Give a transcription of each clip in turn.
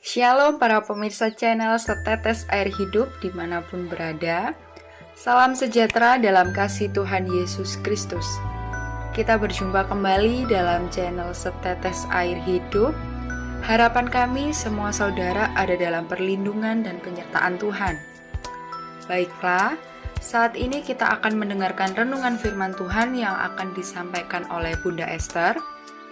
Shalom para pemirsa channel Setetes Air Hidup dimanapun berada. Salam sejahtera dalam kasih Tuhan Yesus Kristus. Kita berjumpa kembali dalam channel Setetes Air Hidup. Harapan kami semua saudara ada dalam perlindungan dan penyertaan Tuhan. Baiklah, saat ini kita akan mendengarkan renungan firman Tuhan yang akan disampaikan oleh Bunda Esther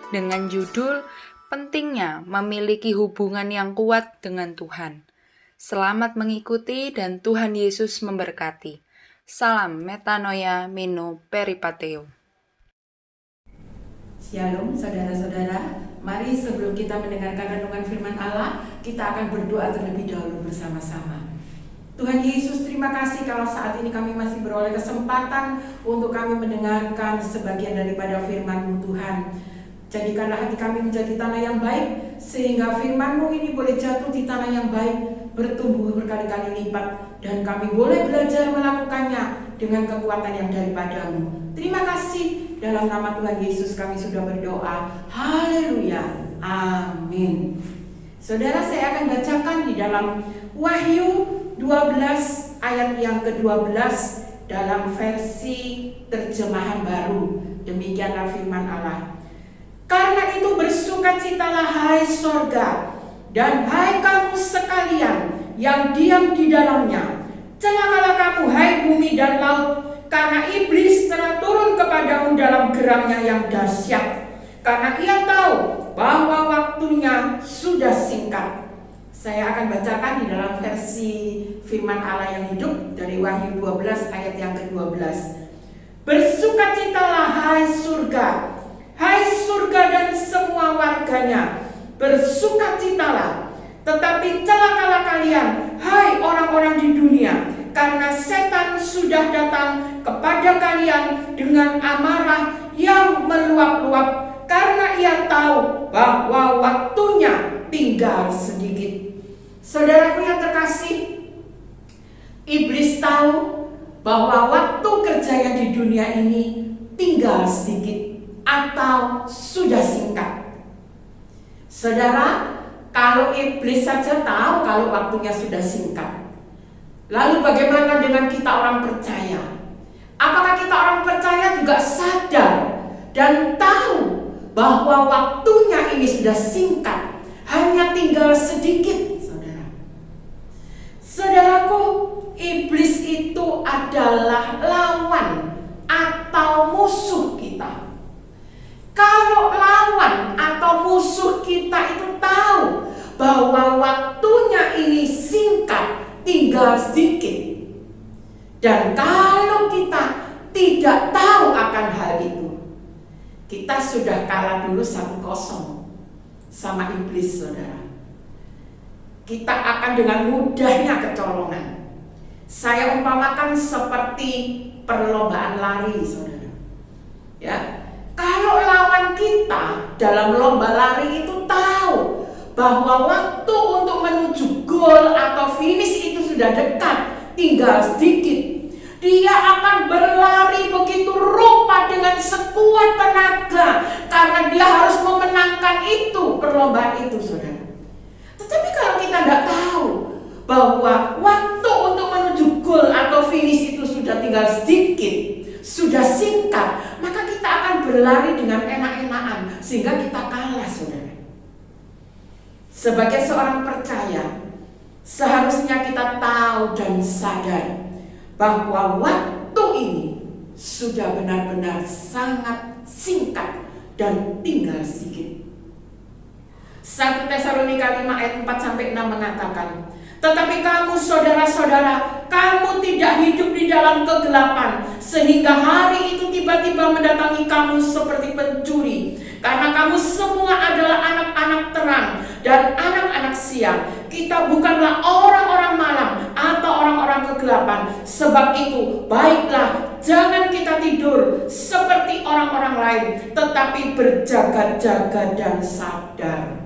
dengan judul Pentingnya memiliki hubungan yang kuat dengan Tuhan. Selamat mengikuti dan Tuhan Yesus memberkati. Salam metanoia meno peripateo. Shalom saudara-saudara, mari sebelum kita mendengarkan renungan firman Allah, kita akan berdoa terlebih dahulu bersama-sama. Tuhan Yesus, terima kasih kalau saat ini kami masih beroleh kesempatan untuk kami mendengarkan sebagian daripada firman-Mu Tuhan. Jadikanlah hati kami menjadi tanah yang baik, sehingga firman-Mu ini boleh jatuh di tanah yang baik, bertumbuh berkali-kali lipat, dan kami boleh belajar melakukannya dengan kekuatan yang daripada-Mu. Terima kasih, dalam nama Tuhan Yesus kami sudah berdoa. Haleluya, amin. Saudara, saya akan bacakan di dalam Wahyu 12 ayat yang ke-12 dalam versi terjemahan baru. Demikianlah firman Allah. Karena itu bersukacitalah hai sorga, dan hai kamu sekalian yang diam di dalamnya. Celakalah kamu hai bumi dan laut, karena iblis telah turun kepadamu dalam geramnya yang dahsyat. Karena ia tahu bahwa waktunya sudah singkat. Saya akan bacakan di dalam versi firman Allah yang hidup dari Wahyu 12 ayat yang ke-12. Bersukacitalah hai surga, hai surga dan semua warganya, bersukacitalah. Tetapi celakalah kalian, hai orang-orang di dunia, karena setan sudah datang kepada kalian dengan amarah yang meluap-luap, karena ia tahu bahwa waktunya tinggal sedikit. Saudaraku yang terkasih, iblis tahu bahwa waktu kerjanya di dunia ini tinggal sedikit atau sudah singkat. Saudara, kalau iblis saja tahu kalau waktunya sudah singkat, lalu bagaimana dengan kita orang percaya? Apakah kita orang percaya juga sadar dan tahu bahwa waktunya ini sudah singkat, hanya tinggal sedikit? Saudaraku, iblis itu adalah lawan atau musuh kita. Kalau lawan atau musuh kita itu tahu bahwa waktunya ini singkat, tinggal sedikit, dan kalau kita tidak tahu akan hal itu, kita sudah kalah dulu 1-0 sama iblis, saudara. Kita akan dengan mudahnya kecolongan. Saya umpamakan seperti perlombaan lari, saudara. Ya, kalau lawan kita dalam lomba lari itu tahu bahwa waktu untuk menuju gol atau finish itu sudah dekat, tinggal sedikit, dia akan berlari begitu rupa dengan sekuat tenaga karena dia harus memenangkan itu, perlombaan itu, saudara. Tetapi kalau kita tidak tahu bahwa waktu untuk menuju gol atau finish itu sudah tinggal sedikit, sudah singkat, maka kita akan berlari dengan enak-enakan sehingga kita kalah, saudara. Sebagai seorang percaya, seharusnya kita tahu dan sadar bahwa waktu ini sudah benar-benar sangat singkat dan tinggal sedikit. 1 Tesalonika 5 ayat 4-6 mengatakan, tetapi kamu saudara-saudara, kamu tidak hidup di dalam kegelapan, sehingga hari itu tiba-tiba mendatangi kamu seperti pencuri. Karena kamu semua adalah anak-anak terang dan anak-anak siang. Kita bukanlah orang-orang malam atau orang-orang kegelapan. Sebab itu, baiklah, jangan kita tidur seperti orang-orang lain, tetapi berjaga-jaga dan sadar.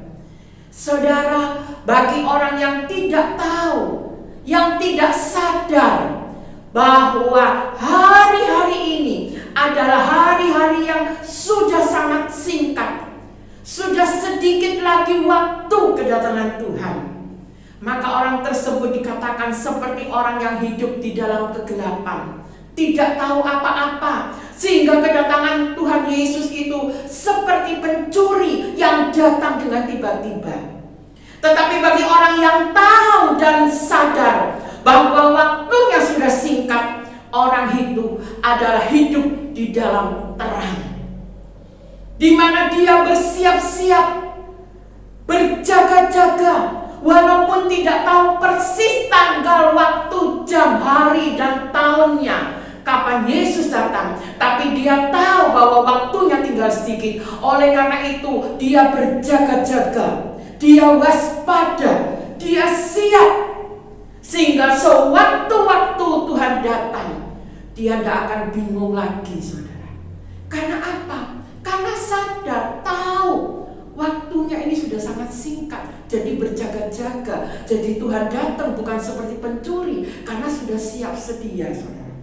Saudara, bagi orang yang tidak tahu, yang tidak sadar bahwa hari-hari ini adalah hari-hari yang sudah sangat singkat, sudah sedikit lagi waktu kedatangan Tuhan. maka orang tersebut dikatakan seperti orang yang hidup di dalam kegelapan, tidak tahu apa-apa, sehingga kedatangan Tuhan Yesus itu seperti pencuri yang datang dengan tiba-tiba. Tetapi bagi orang yang tahu dan sadar bahwa waktunya sudah singkat, orang itu adalah hidup di dalam terang, di mana dia bersiap-siap, berjaga-jaga, walaupun tidak tahu persis tanggal, waktu, jam, hari, dan tahunnya kapan Yesus datang, tapi dia tahu bahwa waktunya tinggal sedikit. Oleh karena itu dia berjaga-jaga, dia waspada, dia siap, sehingga sewaktu-waktu Tuhan datang, dia tidak akan bingung lagi, saudara. Karena apa? Karena sadar, tahu waktunya ini sudah sangat singkat. Jadi berjaga-jaga. Jadi Tuhan datang bukan seperti pencuri, karena sudah siap sedia, saudara.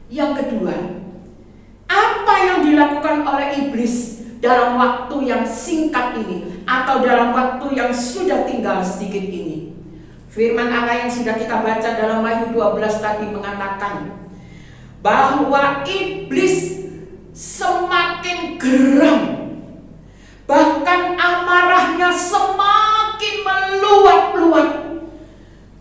Yang kedua, apa yang dilakukan oleh iblis dalam waktu yang singkat ini, atau dalam waktu yang sudah tinggal sedikit ini? Firman Allah yang sudah kita baca dalam Wahyu 12 tadi mengatakan bahwa iblis semakin geram, bahkan amarahnya semakin meluap-luap.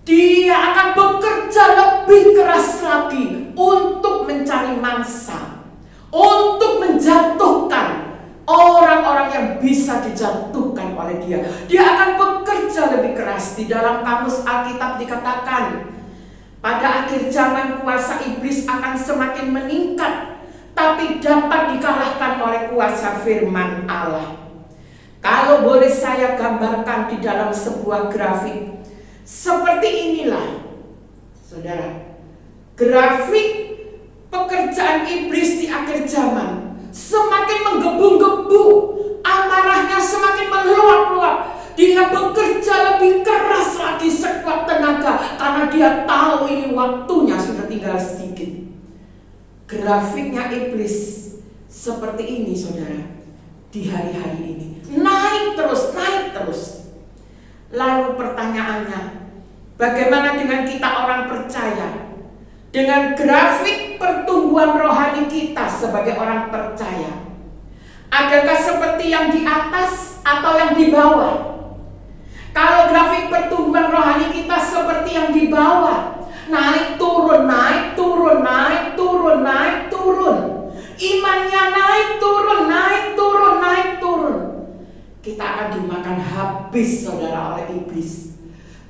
Dia akan bekerja lebih keras lagi untuk mencari mangsa, untuk menjatuhkan orang-orang yang bisa dijatuhkan oleh dia. Dia akan bekerja lebih keras. Di dalam kamus Alkitab dikatakan, pada akhir zaman kuasa iblis akan semakin meningkat, tapi dapat dikalahkan oleh kuasa firman Allah. Kalau boleh saya gambarkan di dalam sebuah grafik, seperti inilah, saudara, grafik pekerjaan iblis di akhir zaman. Semakin menggebu-gebu, amarahnya semakin meluap-luap. Dia bekerja lebih keras lagi sekuat tenaga, karena dia tahu ini waktunya sudah tinggal sedikit. Grafiknya iblis seperti ini, saudara, di hari-hari ini. Naik terus, naik terus. Lalu pertanyaannya, bagaimana dengan kita orang percaya? Dengan grafik pertumbuhan rohani kita sebagai orang percaya, adakah seperti yang di atas atau yang di bawah? Kalau grafik pertumbuhan rohani kita seperti yang di bawah, naik turun, naik turun, naik turun, naik turun, imannya naik turun, naik turun, naik turun, kita akan dimakan habis, saudara, oleh iblis.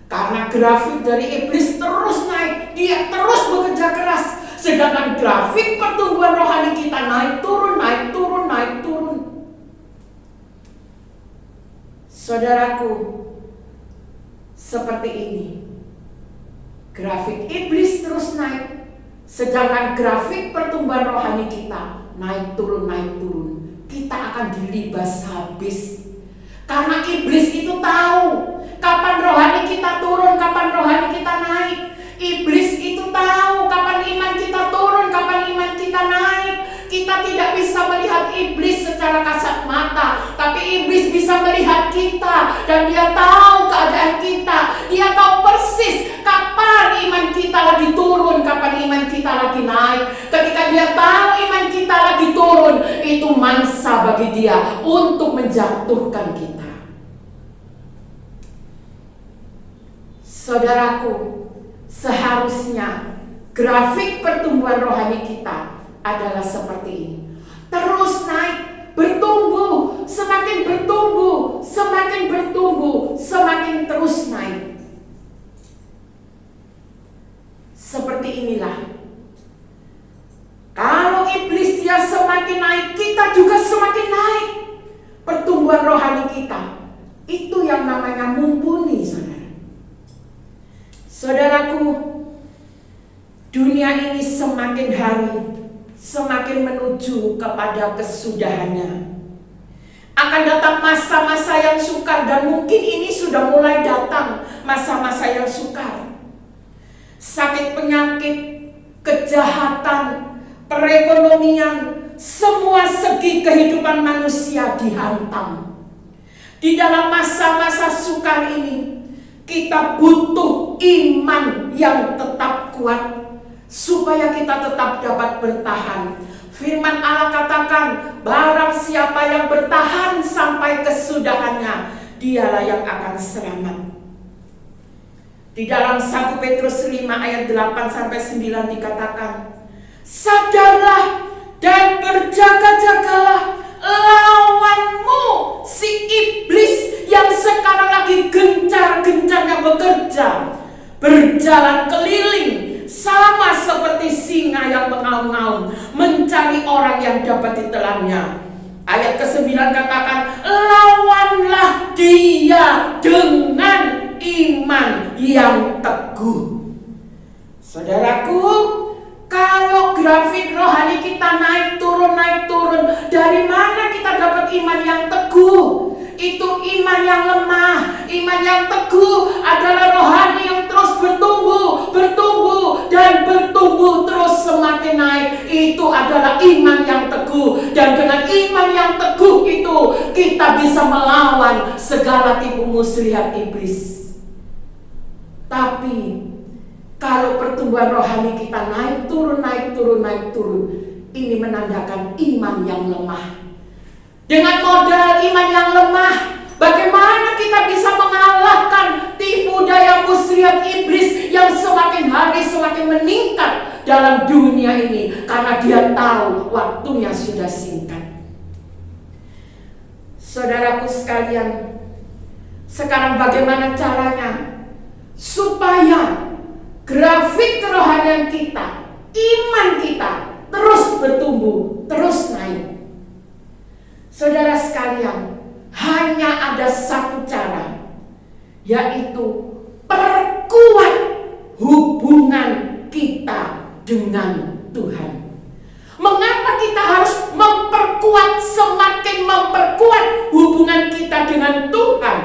Karena grafik dari iblis terus naik, dia terus bekerja keras. Sedangkan grafik pertumbuhan rohani kita naik turun, naik turun, naik turun. Saudaraku, seperti ini. Grafik iblis terus naik, sedangkan grafik pertumbuhan rohani kita naik turun, naik turun. Kita akan dilibas habis. Karena iblis itu tahu kapan rohani kita turun, kapan rohani kita naik. Iblis itu tahu kapan iman kita turun, kapan iman kita naik. Kita tidak bisa melihat iblis secara kasat mata, tapi iblis bisa melihat kita, dan dia tahu keadaan kita. Dia tahu persis kapan iman kita lagi turun, kapan iman kita lagi naik. Ketika dia tahu iman kita lagi turun, itu mangsa bagi dia untuk menjatuhkan kita. Saudaraku, seharusnya grafik pertumbuhan rohani kita adalah seperti ini. Terus naik, bertumbuh, semakin bertumbuh, semakin bertumbuh, semakin terus naik. Seperti inilah. Kalau iblis dia semakin naik, kita juga semakin naik. Pertumbuhan rohani kita, itu yang namanya mumpuni, saudara. Saudaraku, dunia ini semakin hari semakin menuju kepada kesudahannya. Akan datang masa-masa yang sukar, dan mungkin ini sudah mulai datang masa-masa yang sukar. Sakit penyakit, kejahatan, perekonomian, semua segi kehidupan manusia dihantam. Di dalam masa-masa sukar ini, kita butuh iman yang tetap kuat supaya kita tetap dapat bertahan. Firman Allah katakan, barang siapa yang bertahan sampai kesudahannya, dialah yang akan selamat. Di dalam 1 Petrus 5 ayat 8-9 dikatakan, sadarlah dan berjaga-jagalah, lawanmu si iblis yang sekarang lagi gencar-gencarnya bekerja, berjalan keliling sama seperti singa yang mengaum-ngaum mencari orang yang dapat ditelannya. Ayat ke-9 katakan, lawanlah dia dengan iman yang teguh. Saudaraku, kalau grafik rohani kita naik turun, dari mana kita dapat iman yang teguh? Itu iman yang lemah. Iman yang teguh adalah rohani yang terus bertumbuh dan bertumbuh terus semakin naik. Itu adalah iman yang teguh. Dan dengan iman yang teguh itu kita bisa melawan segala tipu muslihat iblis. Tapi kalau pertumbuhan rohani kita naik turun, ini menandakan iman yang lemah. Dengan modal iman yang lemah, bagaimana kita bisa mengalahkan tipu daya muslihat iblis yang semakin hari semakin meningkat dalam dunia ini, karena dia tahu waktunya sudah singkat. Saudaraku sekalian, sekarang bagaimana caranya supaya grafik kerohanian kita, iman kita terus bertumbuh, terus naik? Saudara sekalian, hanya ada satu cara, yaitu perkuat hubungan kita dengan Tuhan. Mengapa kita harus semakin memperkuat hubungan kita dengan Tuhan?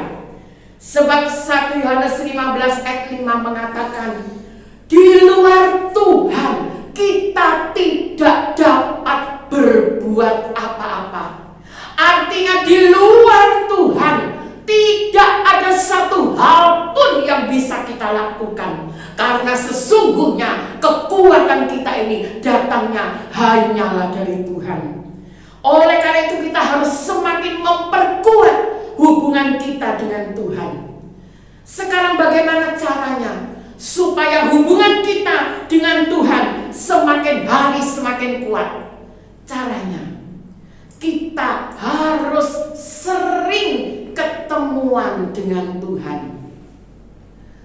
Sebab 1 Yohanes 15 ayat 5 mengatakan, di luar Tuhan kita tidak dapat berbuat apa-apa. Artinya di luar Tuhan tidak ada satu hal pun yang bisa kita lakukan. Karena sesungguhnya kekuatan kita ini datangnya hanyalah dari Tuhan. Oleh karena itu kita harus semakin memperkuat hubungan kita dengan Tuhan. Sekarang bagaimana caranya supaya hubungan kita dengan Tuhan semakin hari semakin kuat? Caranya, kita harus sering ketemuan dengan Tuhan.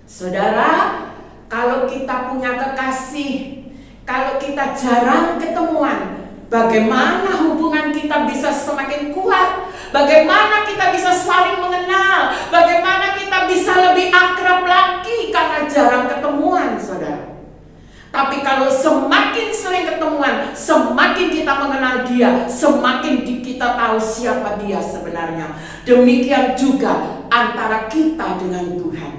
Saudara, kalau kita punya kekasih, kalau kita jarang ketemuan, bagaimana hubungan kita bisa semakin kuat? Bagaimana kita bisa saling mengenal? Bagaimana kita bisa lebih akrab lagi karena jarang ketemuan, saudara? Tapi kalau semakin sering ketemuan, semakin kita mengenal dia, semakin kita tahu siapa dia sebenarnya. Demikian juga antara kita dengan Tuhan.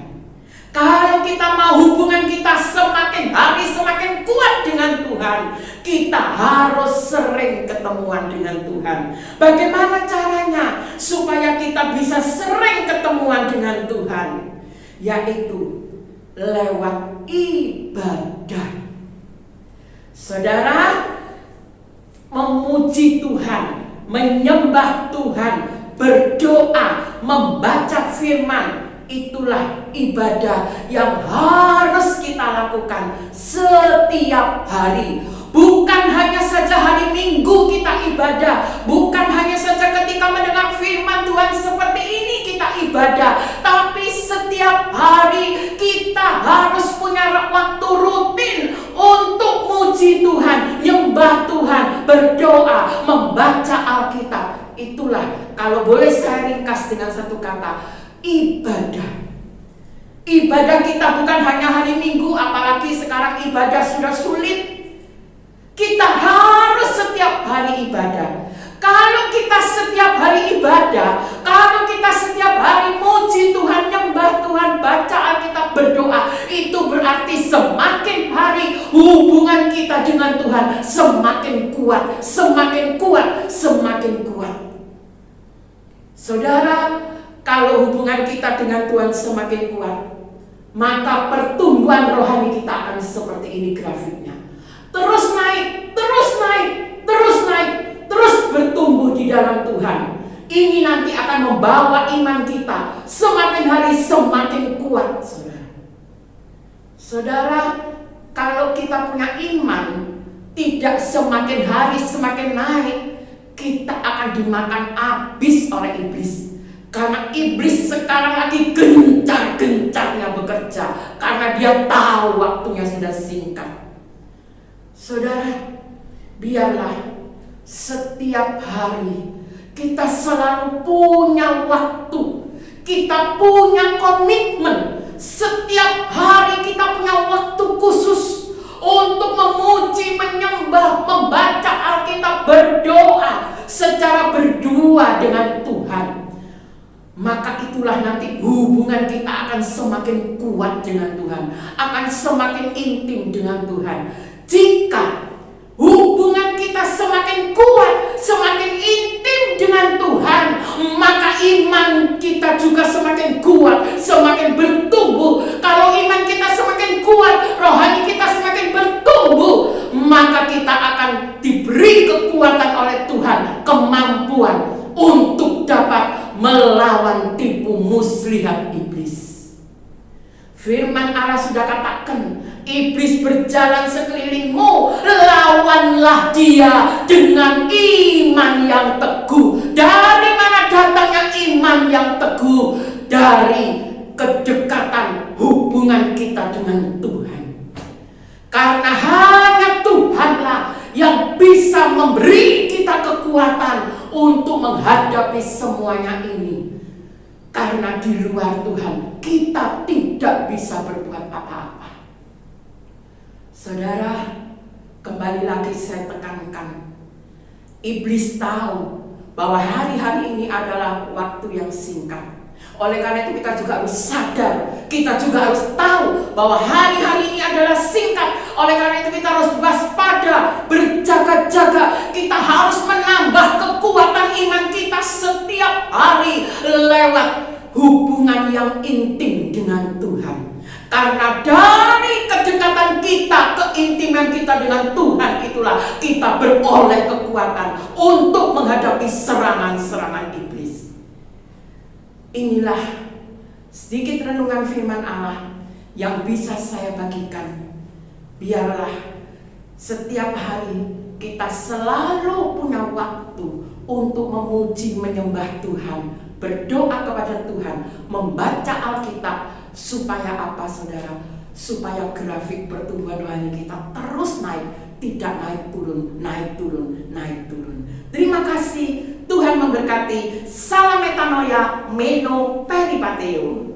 Kalau kita mau hubungan kita semakin hari semakin kuat dengan Tuhan, kita harus sering ketemuan dengan Tuhan. Bagaimana caranya supaya kita bisa sering ketemuan dengan Tuhan? Yaitu lewat ibadah. Saudara, memuji Tuhan, menyembah Tuhan, berdoa, membaca firman, itulah ibadah yang harus kita lakukan setiap hari. Bukan hanya saja hari Minggu kita ibadah, bukan hanya saja ketika mendengar firman Tuhan seperti ini kita ibadah, tapi setiap hari kita harus punya waktu rutin untuk muji Tuhan, nyembah Tuhan, berdoa, membaca Alkitab. Itulah, kalau boleh saya ringkas dengan satu kata, ibadah. Ibadah kita bukan hanya hari Minggu, apalagi sekarang ibadah sudah sulit. Kita harus setiap hari ibadah. Kalau kita setiap hari ibadah, kalau kita setiap hari muji Tuhan, nyembah Tuhan, baca Alkitab, berdoa, itu berarti semakin hari hubungan kita dengan Tuhan semakin kuat, semakin kuat, semakin kuat. Saudara, Kalau hubungan kita dengan Tuhan semakin kuat, maka pertumbuhan rohani kita akan seperti ini grafiknya. Terus naik, terus naik, terus naik, terus bertumbuh di dalam Tuhan. Ini nanti akan membawa iman kita semakin hari semakin kuat, saudara. Saudara, kalau kita punya iman tidak semakin hari semakin naik, kita akan dimakan habis oleh iblis. Karena iblis sekarang lagi gencar-gencarnya bekerja, karena dia tahu waktunya sudah singkat. Saudara, biarlah setiap hari kita selalu punya waktu, kita punya komitmen. Setiap hari kita punya waktu khusus untuk memuji, menyembah, membaca Alkitab, berdoa secara berdua dengan Tuhan. Maka itulah nanti hubungan kita akan semakin kuat dengan Tuhan, akan semakin intim dengan Tuhan. Jika hubungan kita semakin kuat, semakin intim dengan Tuhan, maka iman kita juga semakin kuat, semakin bertumbuh. Kalau iman kita semakin kuat, rohani kita semakin bertumbuh, maka kita akan diberi kekuatan oleh Tuhan, kemampuan untuk dapat melawan tipu muslihat iblis. Firman Allah sudah katakan, iblis berjalan sekelilingmu, lawanlah dia dengan iman yang teguh. Dari mana datangnya iman yang teguh? Dari kedekatan hubungan kita dengan Tuhan. Karena hanya Tuhanlah yang bisa memberi kita kekuatan untuk menghadapi semuanya ini. Karena di luar Tuhan kita tidak bisa berbuat apa-apa. Saudara, kembali lagi saya tekankan, iblis tahu bahwa hari-hari ini adalah waktu yang singkat. Oleh karena itu kita juga harus sadar, kita juga harus tahu bahwa hari-hari ini adalah singkat. Oleh karena itu kita harus waspada, berjaga-jaga. Kita harus menambah kekuatan iman kita setiap hari lewat hubungan yang intim dengan Tuhan. Karena dari kedekatan kita, keintiman kita dengan Tuhan, itulah kita beroleh kekuatan untuk menghadapi serangan-serangan iblis. Inilah sedikit renungan firman Allah yang bisa saya bagikan. Biarlah setiap hari kita selalu punya waktu untuk memuji, menyembah Tuhan, berdoa kepada Tuhan, membaca Alkitab. Supaya apa, saudara? Supaya grafik pertumbuhan rohani kita terus naik, tidak naik turun, naik turun, naik turun. Terima kasih, Tuhan memberkati. Salam metanoia, meno peripateo.